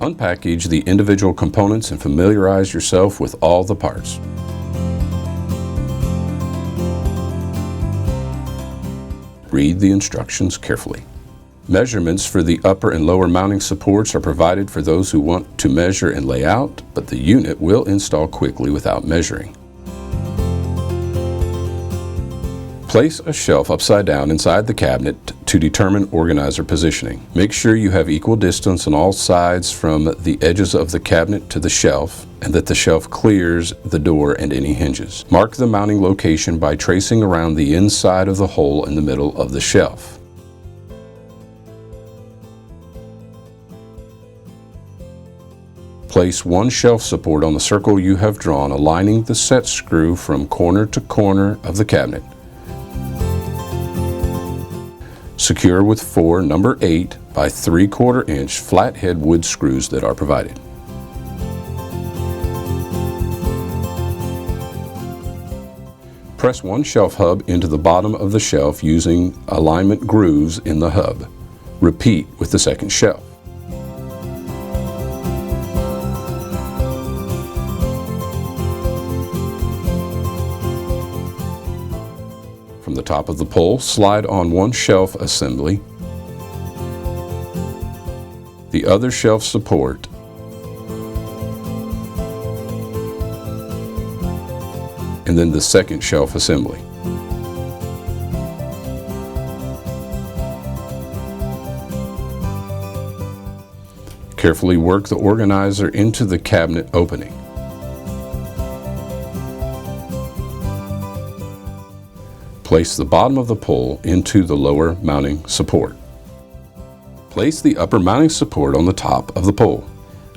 Unpackage the individual components and familiarize yourself with all the parts. Read the instructions carefully. Measurements for the upper and lower mounting supports are provided for those who want to measure and lay out, but the unit will install quickly without measuring. Place a shelf upside down inside the cabinet to determine organizer positioning. Make sure you have equal distance on all sides from the edges of the cabinet to the shelf, and that the shelf clears the door and any hinges. Mark the mounting location by tracing around the inside of the hole in the middle of the shelf. Place one shelf support on the circle you have drawn, aligning the set screw from corner to corner of the cabinet. Secure with 4 number 8 by 3/4 inch flathead wood screws that are provided. Press one shelf hub into the bottom of the shelf using alignment grooves in the hub. Repeat with the second shelf. From the top of the pole, slide on one shelf assembly, the other shelf support, and then the second shelf assembly. Carefully work the organizer into the cabinet opening. Place the bottom of the pole into the lower mounting support. Place the upper mounting support on the top of the pole.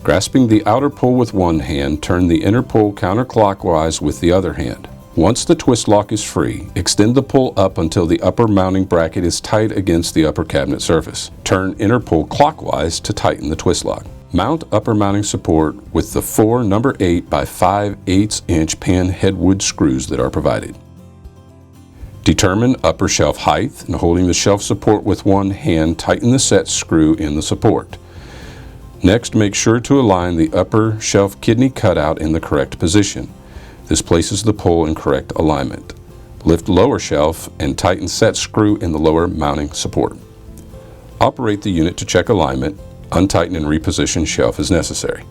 Grasping the outer pole with one hand, turn the inner pole counterclockwise with the other hand. Once the twist lock is free, extend the pole up until the upper mounting bracket is tight against the upper cabinet surface. Turn inner pole clockwise to tighten the twist lock. Mount upper mounting support with the 4 number 8 by 5/8 inch pan head wood screws that are provided. Determine upper shelf height, and holding the shelf support with one hand, tighten the set screw in the support. Next, make sure to align the upper shelf kidney cutout in the correct position. This places the pole in correct alignment. Lift lower shelf and tighten set screw in the lower mounting support. Operate the unit to check alignment. Untighten and reposition shelf as necessary.